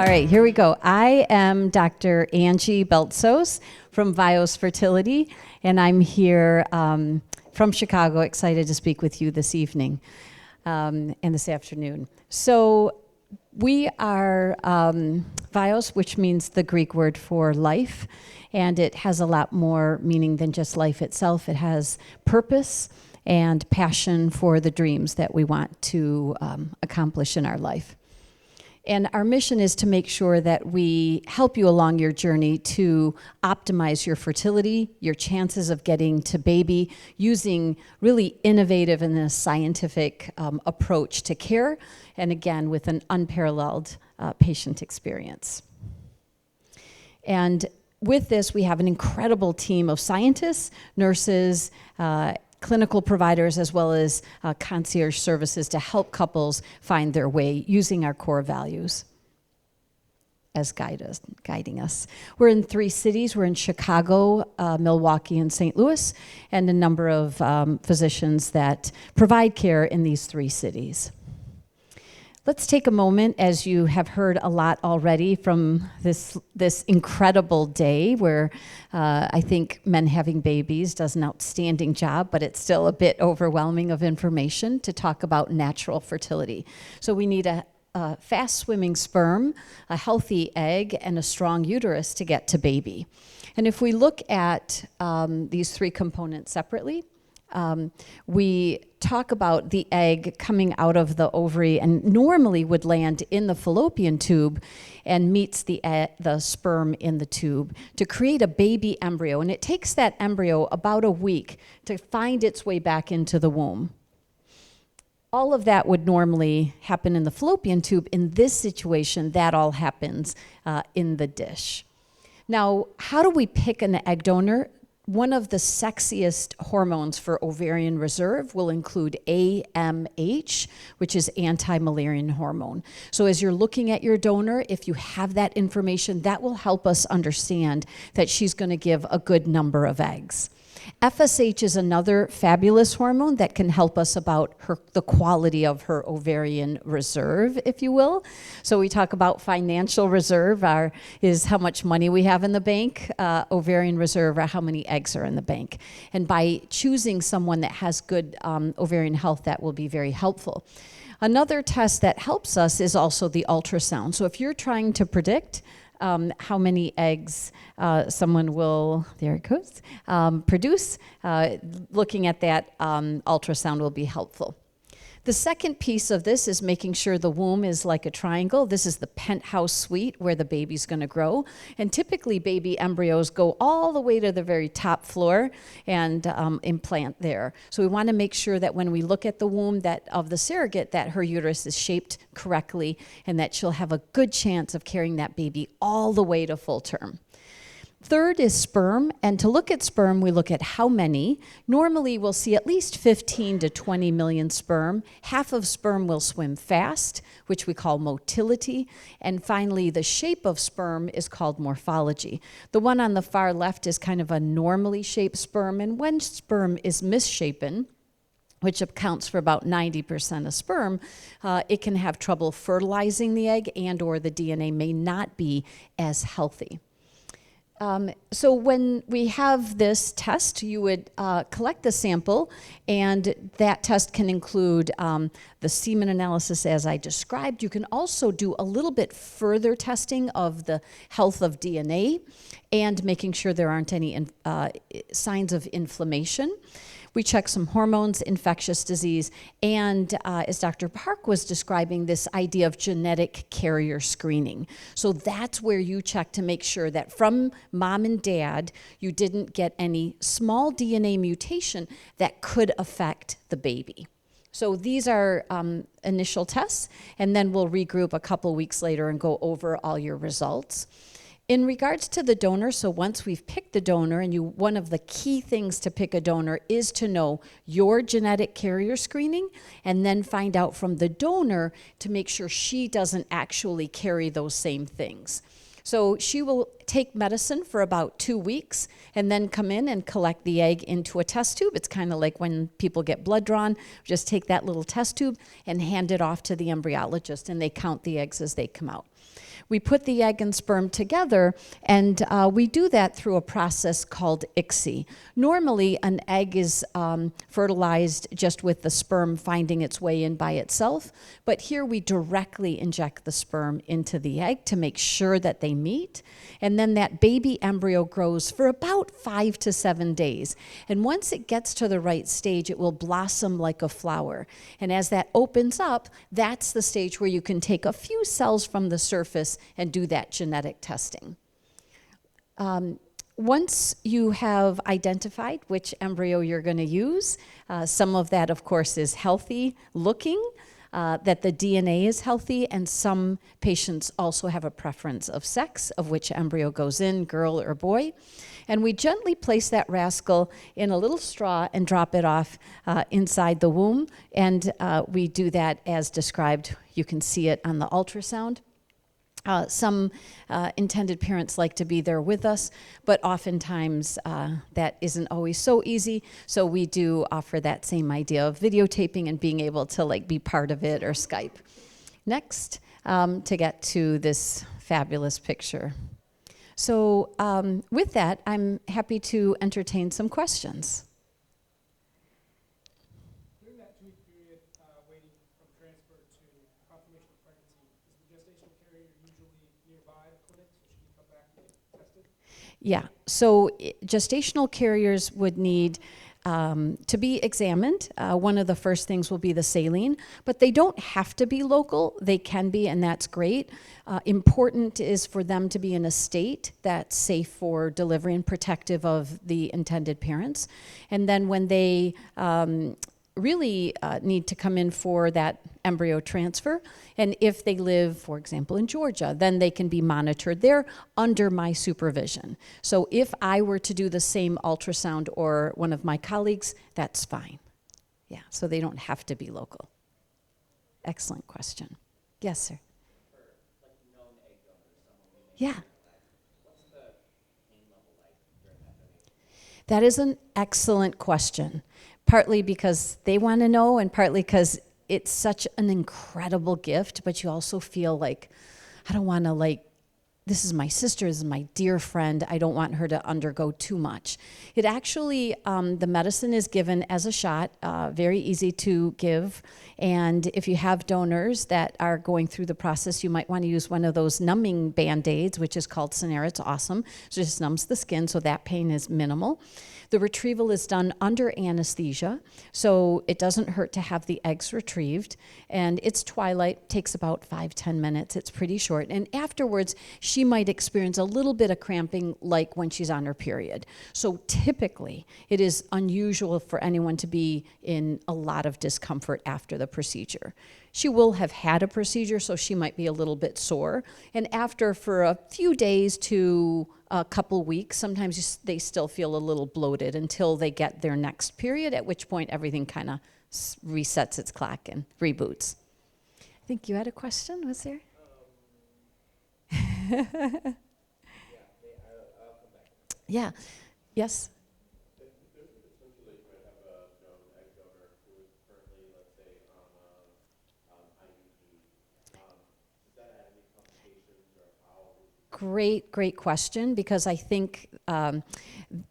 All right, here we go. I am Dr. Angie Beltsos from Vios Fertility, and I'm here from Chicago, excited to speak with you this evening and this afternoon. So we are Vios, which means the Greek word for life, and it has a lot more meaning than just life itself. It has purpose and passion for the dreams that we want to accomplish in our life. And our mission is to make sure that we help you along your journey to optimize your fertility, your chances of getting to baby, using really innovative and a scientific approach to care, and again, with an unparalleled patient experience. And with this, we have an incredible team of scientists, nurses, clinical providers, as well as concierge services to help couples find their way using our core values as guiding us. We're in 3 cities. We're in Chicago, Milwaukee, and St. Louis, and a number of physicians that provide care in these 3 cities. Let's take a moment, as you have heard a lot already from this incredible day where I think Men Having Babies does an outstanding job, but it's still a bit overwhelming of information to talk about natural fertility. So we need a fast-swimming sperm, a healthy egg, and a strong uterus to get to baby. And if we look at these 3 components separately, we talk about the egg coming out of the ovary and normally would land in the fallopian tube and meets the sperm in the tube to create a baby embryo. And it takes that embryo about a week to find its way back into the womb. All of that would normally happen in the fallopian tube. In this situation, that all happens in the dish. Now, how do we pick an egg donor? One of the sexiest hormones for ovarian reserve will include AMH, which is anti-Müllerian hormone. So as you're looking at your donor, if you have that information, that will help us understand that she's going to give a good number of eggs. FSH is another fabulous hormone that can help us about the quality of her ovarian reserve, if you will. So we talk about financial reserve is how much money we have in the bank. Ovarian reserve are how many eggs are in the bank. And by choosing someone that has good ovarian health, that will be very helpful. Another test that helps us is also the ultrasound. So if you're trying to predict how many eggs someone will, there it goes, produce, looking at that ultrasound will be helpful. The second piece of this is making sure the womb is like a triangle. This is the penthouse suite where the baby's going to grow. And typically baby embryos go all the way to the very top floor and implant there. So we want to make sure that when we look at the womb of the surrogate, that her uterus is shaped correctly and that she'll have a good chance of carrying that baby all the way to full term. Third is sperm, and to look at sperm, we look at how many. Normally, we'll see at least 15 to 20 million sperm. Half of sperm will swim fast, which we call motility. And finally, the shape of sperm is called morphology. The one on the far left is kind of a normally shaped sperm, and when sperm is misshapen, which accounts for about 90% of sperm, it can have trouble fertilizing the egg and or the DNA may not be as healthy. So when we have this test, you would collect the sample, and that test can include the semen analysis as I described. You can also do a little bit further testing of the health of DNA and making sure there aren't any signs of inflammation. We check some hormones, infectious disease, and as Dr. Park was describing, this idea of genetic carrier screening. So that's where you check to make sure that from mom and dad, you didn't get any small DNA mutation that could affect the baby. So these are initial tests, and then we'll regroup a couple weeks later and go over all your results. In regards to the donor, so once we've picked the donor, and one of the key things to pick a donor is to know your genetic carrier screening, and then find out from the donor to make sure she doesn't actually carry those same things. So she will take medicine for about 2 weeks and then come in and collect the egg into a test tube. It's kind of like when people get blood drawn. Just take that little test tube and hand it off to the embryologist, and they count the eggs as they come out. We put the egg and sperm together, and we do that through a process called ICSI. Normally, an egg is fertilized just with the sperm finding its way in by itself, but here we directly inject the sperm into the egg to make sure that they meet, and then that baby embryo grows for about 5 to 7 days. And once it gets to the right stage, it will blossom like a flower. And as that opens up, that's the stage where you can take a few cells from the surface and do that genetic testing. Once you have identified which embryo you're going to use, some of that, of course, is healthy looking, that the DNA is healthy, and some patients also have a preference of sex, of which embryo goes in, girl or boy. And we gently place that rascal in a little straw and drop it off inside the womb. And we do that as described. You can see it on the ultrasound. Some intended parents like to be there with us, but oftentimes that isn't always so easy. So we do offer that same idea of videotaping and being able to like be part of it or Skype. Next, to get to this fabulous picture. So with that, I'm happy to entertain some questions. During that 2-week period waiting from transfer to confirmation of pregnancy, is the gestational carrier usually nearby a clinic, so she can come back and get tested? Yeah, so gestational carriers would need to be examined. One of the first things will be the saline, but they don't have to be local. They can be, and that's great. Important is for them to be in a state that's safe for delivery and protective of the intended parents. And then when they really need to come in for that embryo transfer, and if they live, for example, in Georgia, then they can be monitored there under my supervision. So if I were to do the same ultrasound or one of my colleagues, that's fine. Yeah, so they don't have to be local. Excellent question. Yes, sir. For like known egg donors, Yeah. what's the pain level like during that donation? That is an excellent question, partly because they want to know and partly because it's such an incredible gift, but you also feel like, I don't want to this is my sister, this is my dear friend, I don't want her to undergo too much. It actually, the medicine is given as a shot, very easy to give, and if you have donors that are going through the process, you might want to use one of those numbing Band-Aids, which is called Cinera. It's awesome. So it just numbs the skin, so that pain is minimal. The retrieval is done under anesthesia, so it doesn't hurt to have the eggs retrieved. And it's twilight, takes about 5-10 minutes. It's pretty short. And afterwards, she might experience a little bit of cramping like when she's on her period. So typically, it is unusual for anyone to be in a lot of discomfort after the procedure. She will have had a procedure, so she might be a little bit sore. And after, for a few days to a couple weeks, sometimes they still feel a little bloated until they get their next period, at which point everything kind of resets its clock and reboots. I think you had a question, was there? Yeah, I'll come back. Yeah. Yes? There's a potential that you might have a known egg donor who is currently, let's say, on IUD. Does that add any complications or how? Great question, because I think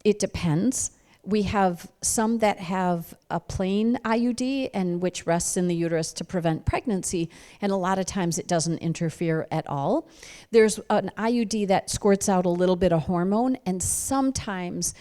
it depends. We have some that have a plain IUD and which rests in the uterus to prevent pregnancy, and a lot of times it doesn't interfere at all. There's an IUD that squirts out a little bit of hormone, and sometimes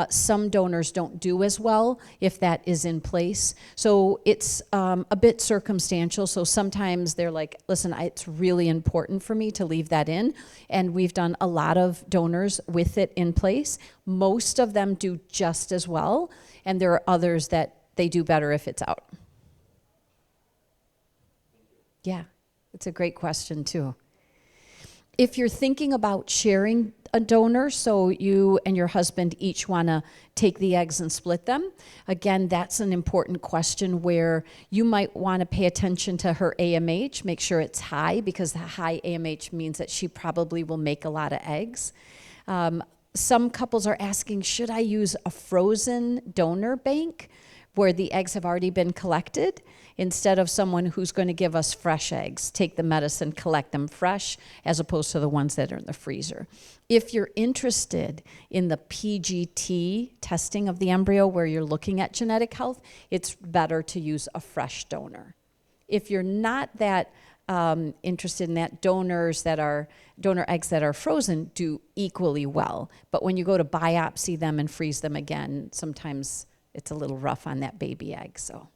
some donors don't do as well if that is in place. So it's a bit circumstantial. So sometimes they're like, listen, it's really important for me to leave that in, and we've done a lot of donors with it in place. Most of them do just as well, and there are others that they do better if it's out. Yeah, it's a great question too. If you're thinking about sharing a donor, so you and your husband each want to take the eggs and split them, again, that's an important question where you might want to pay attention to her AMH, make sure it's high, because the high AMH means that she probably will make a lot of eggs. Some couples are asking, should I use a frozen donor bank where the eggs have already been collected instead of someone who's going to give us fresh eggs, take the medicine, collect them fresh, as opposed to the ones that are in the freezer? If you're interested in the PGT testing of the embryo where you're looking at genetic health, it's better to use a fresh donor. If you're not that interested in that, donor eggs that are frozen do equally well. But when you go to biopsy them and freeze them again, sometimes it's a little rough on that baby egg. So,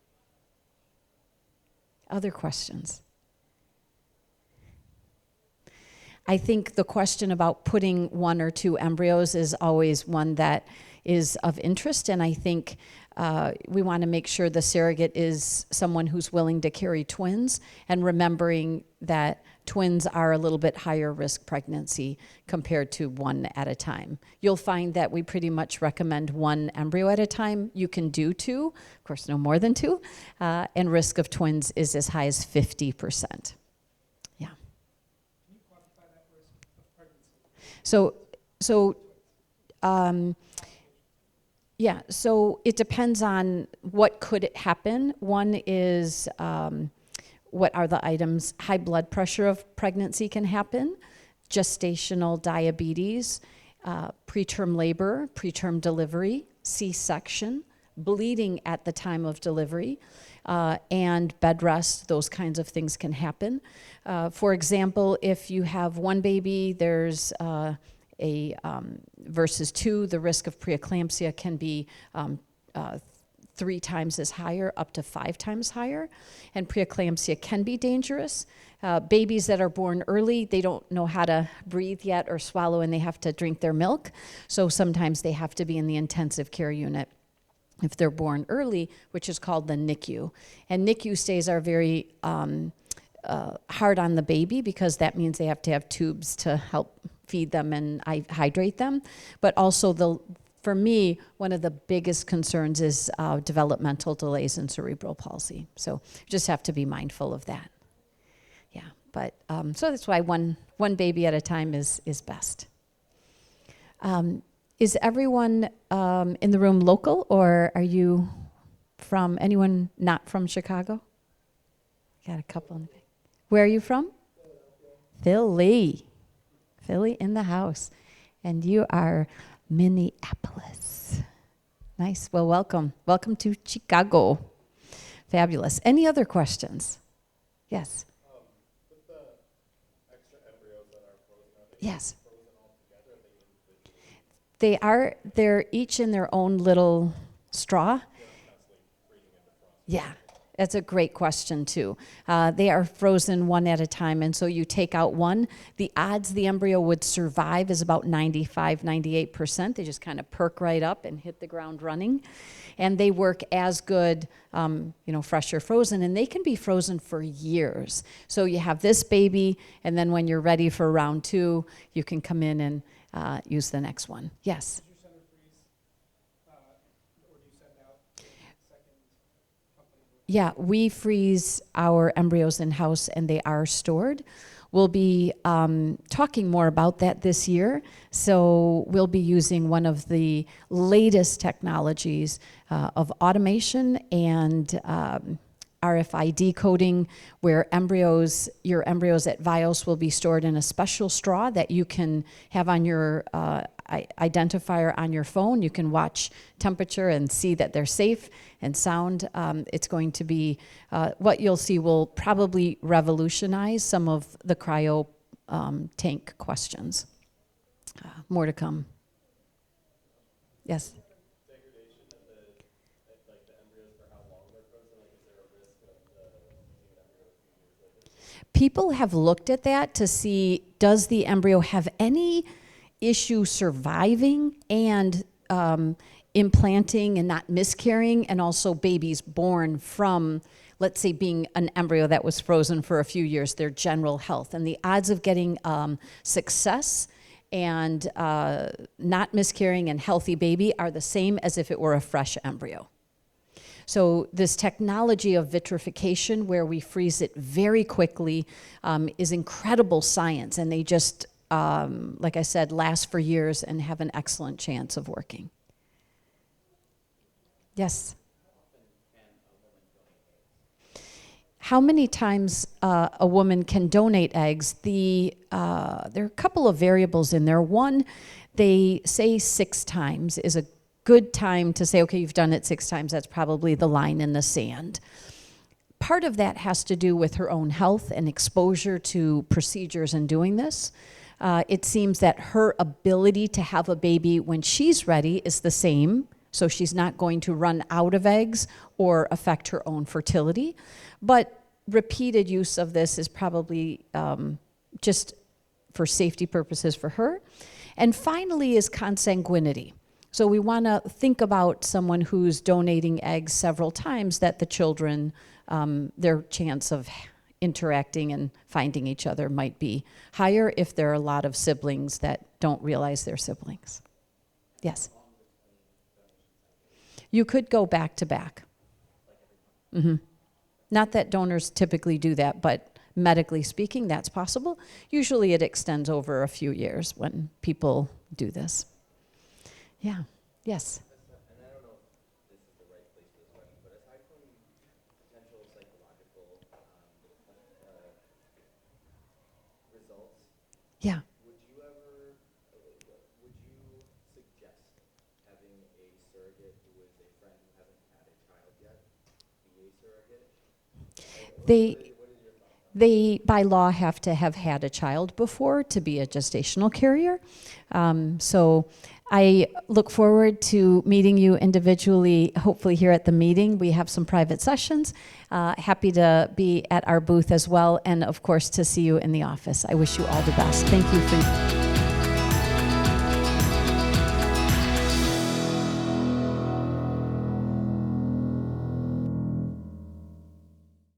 other questions? I think the question about putting 1 or 2 embryos is always one that is of interest, and I think we want to make sure the surrogate is someone who's willing to carry twins, and remembering that twins are a little bit higher risk pregnancy compared to 1 at a time. You'll find that we pretty much recommend 1 embryo at a time. You can do 2, of course no more than 2, and risk of twins is as high as 50%. Yeah. Can you quantify that risk of pregnancy? Yeah, so it depends on what could happen. One is what are the items? High blood pressure of pregnancy can happen, gestational diabetes, preterm labor, preterm delivery, C-section, bleeding at the time of delivery, and bed rest. Those kinds of things can happen. For example, if you have 1 baby, there's versus 2, the risk of preeclampsia can be 3 times as higher, up to 5 times higher. And preeclampsia can be dangerous. Babies that are born early, they don't know how to breathe yet or swallow, and they have to drink their milk. So sometimes they have to be in the intensive care unit if they're born early, which is called the NICU. And NICU stays are very hard on the baby, because that means they have to have tubes to help feed them and hydrate them. But also, for me, one of the biggest concerns is developmental delays in cerebral palsy. So you just have to be mindful of that. Yeah, but so that's why one baby at a time is best. Is everyone in the room local, or are you from anyone not from Chicago? Got a couple in the back. Where are you from? Philly. Philly in the house. And you are Minneapolis. Nice. Well, welcome. Welcome to Chicago. Fabulous. Any other questions? Yes. With the extra embryos that are frozen, Yes. frozen all together? Are they individually? They're each in their own little straw. Yeah. That's a great question, too. They are frozen 1 at a time, and so you take out 1. The odds the embryo would survive is about 95, 98%. They just kind of perk right up and hit the ground running. And they work as good, fresh or frozen, and they can be frozen for years. So you have this baby, and then when you're ready for round 2, you can come in and use the next one. Yes? Does your center freeze, or do you send out a second company? Yeah, we freeze our embryos in-house, and they are stored. We'll be talking more about that this year. So we'll be using one of the latest technologies of automation and RFID coding, where your embryos at Vios will be stored in a special straw that you can have on your identifier on your phone. You can watch temperature and see that they're safe and sound. It's going to be, what you'll see will probably revolutionize some of the cryo tank questions. More to come. Yes? Degradation of the embryos for how long they're frozen? Is there a risk of using an embryo a few years later? People have looked at that to see, does the embryo have any issue surviving and implanting and not miscarrying, and also babies born from, let's say, being an embryo that was frozen for a few years, their general health. And the odds of getting success and not miscarrying and healthy baby are the same as if it were a fresh embryo. So this technology of vitrification, where we freeze it very quickly, is incredible science, and they just like I said, last for years and have an excellent chance of working. Yes? How many times a woman can donate eggs? There are a couple of variables in there. One, they say 6 times is a good time to say, okay, you've done it 6 times. That's probably the line in the sand. Part of that has to do with her own health and exposure to procedures in doing this. It seems that her ability to have a baby when she's ready is the same, so she's not going to run out of eggs or affect her own fertility. But repeated use of this is probably just for safety purposes for her. And finally is consanguinity. So we want to think about someone who's donating eggs several times, that the children, their chance of interacting and finding each other might be higher if there are a lot of siblings that don't realize they're siblings. Yes? You could go back to back. Mm-hmm. Not that donors typically do that, but medically speaking, that's possible. Usually it extends over a few years when people do this. Yeah. Yes? And I don't know if this is the right place for this question, but aside from potential psychological results, Yeah. would you suggest having a surrogate who is a friend who hasn't had a child yet be a surrogate? They, by law, have to have had a child before to be a gestational carrier. So I look forward to meeting you individually, hopefully here at the meeting. We have some private sessions. Happy to be at our booth as well, and of course to see you in the office. I wish you all the best. Thank you for